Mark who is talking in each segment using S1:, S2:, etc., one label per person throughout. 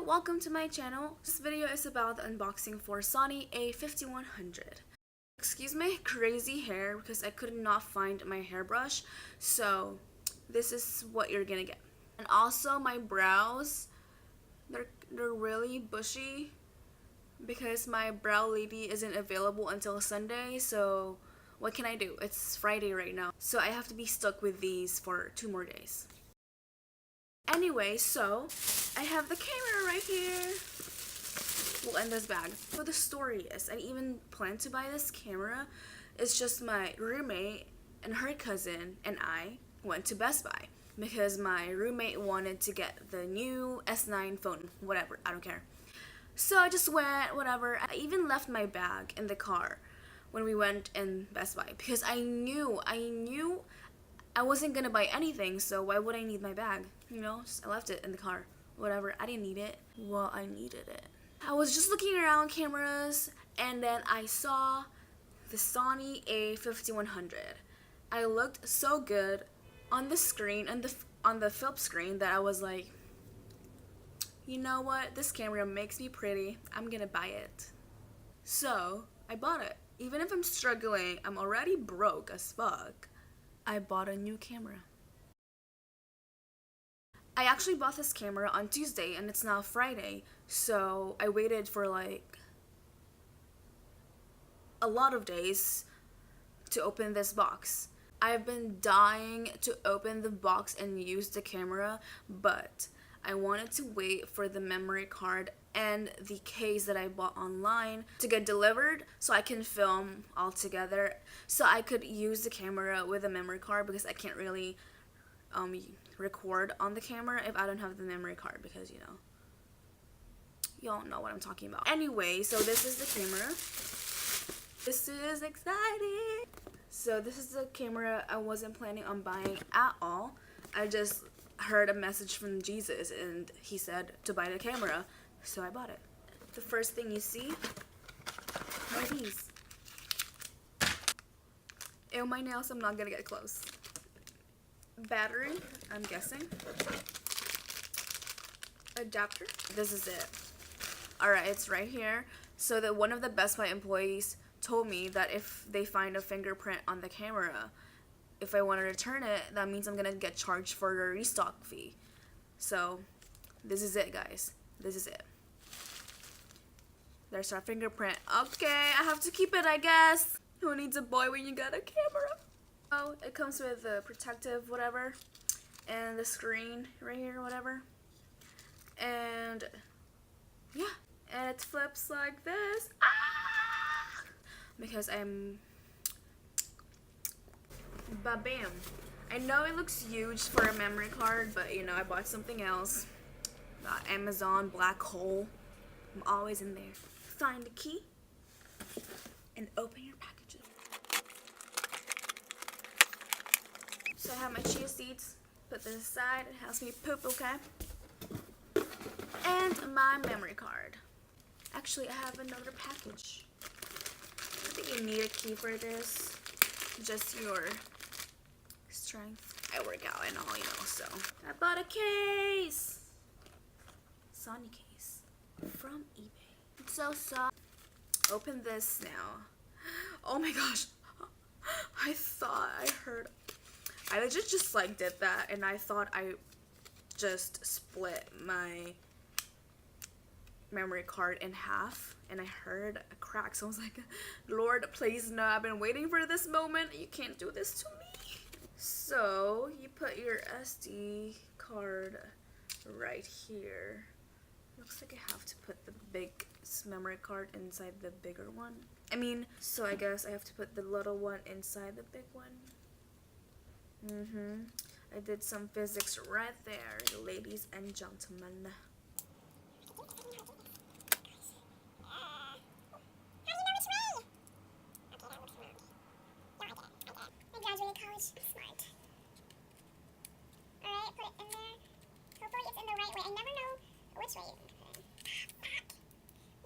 S1: welcome to my channel. This video is about the unboxing for Sony A5100. Excuse my crazy hair because I could not find my hairbrush, so this is what you're gonna get. And also my brows, they're really bushy because my brow lady isn't available until Sunday, so what can I do? It's Friday right now, so I have to be stuck with these for 2 more days. Anyway, so I have the camera right here. Well, in this bag. So the story is, I even planned to buy this camera. It's just my roommate and her cousin and I went to Best Buy because my roommate wanted to get the new S9 phone, whatever, I don't care. So I just went, whatever. I even left my bag in the car when we went in Best Buy because I knew I wasn't gonna buy anything, so why would I need my bag? You know, I left it in the car. Whatever, I didn't need it. Well, I needed it. I was just looking around cameras, and then I saw the Sony A5100. I looked so good on the screen, on the flip screen, that I was like, you know what? This camera makes me pretty. I'm gonna buy it. So I bought it. Even if I'm struggling, I'm already broke as fuck. I bought a new camera. I actually bought this camera on Tuesday and it's now Friday, so I waited for like a lot of days to open this box. I've been dying to open the box and use the camera, but I wanted to wait for the memory card and the case that I bought online to get delivered so I can film all together, so I could use the camera with a memory card because I can't really record on the camera if I don't have the memory card, because you know, y'all know what I'm talking about. Anyway, so this is the camera. This is exciting. So this is the camera I wasn't planning on buying at all. I just heard a message from Jesus and he said to buy the camera, so I bought it. The first thing you see are these. Ew, my nails, I'm not gonna get close. Battery, I'm guessing. Adapter. This is it. Alright, it's right here. So that one of the Best Buy employees told me that if they find a fingerprint on the camera, if I want to return it, that means I'm gonna get charged for the restock fee. So this is it, guys. This is it. There's our fingerprint. Okay, I have to keep it, I guess. Who needs a boy when you got a camera? Oh, it comes with the protective whatever and the screen right here, whatever. And yeah, and it flips like this. Ah! Because I'm ba-bam. I know it looks huge for a memory card, but you know, I bought something else. Amazon black hole. I'm always in there. Find the key and open your packages. So I have my chia seeds. Put this aside. It helps me poop, okay? And my memory card. Actually, I have another package. I think you need a key for this. Just your strength. I work out and all, you know, so. I bought a case. Sony case from eBay. It's so soft. Open this now. Oh my gosh. I thought I heard. I legit just like did that and I thought I just split my memory card in half and I heard a crack, so I was like, Lord, please no, I've been waiting for this moment. You can't do this to me. So you put your SD card right here. Looks like I have to put the big memory card inside the bigger one. So I guess I have to put the little one inside the big one. I did some physics right there, ladies and gentlemen.
S2: Smart. Alright, put it in there. Hopefully it's in the right way. I never know which way you can put it in.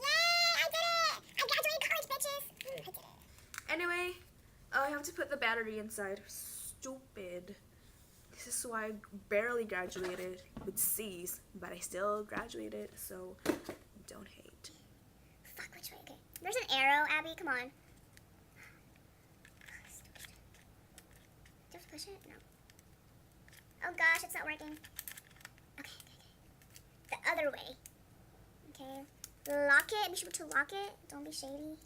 S2: Yay! I did it! I graduated college, bitches! I did it.
S1: Anyway, I have to put the battery inside. Stupid. This is why I barely graduated with C's, but I still graduated, so don't hate.
S2: Fuck, which way? Okay. There's an arrow, Abby. Come on. Do you have to push it? No. Oh gosh, it's not working. Okay. The other way. Okay. Lock it. Be sure to lock it. Don't be shady.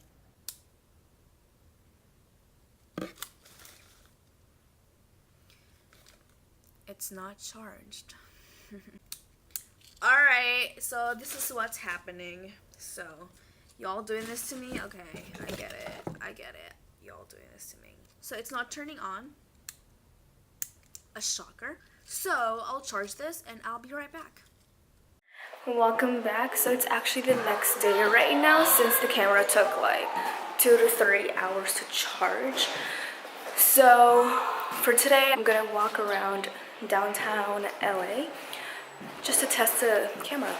S1: It's not charged. Alright, so this is what's happening. So, y'all doing this to me? Okay, I get it. Y'all doing this to me. So, it's not turning on. A shocker. So, I'll charge this and I'll be right back. Welcome back. So, it's actually the next day right now since the camera took like 2 to 3 hours to charge. So, for today, I'm gonna walk around downtown LA just to test the camera.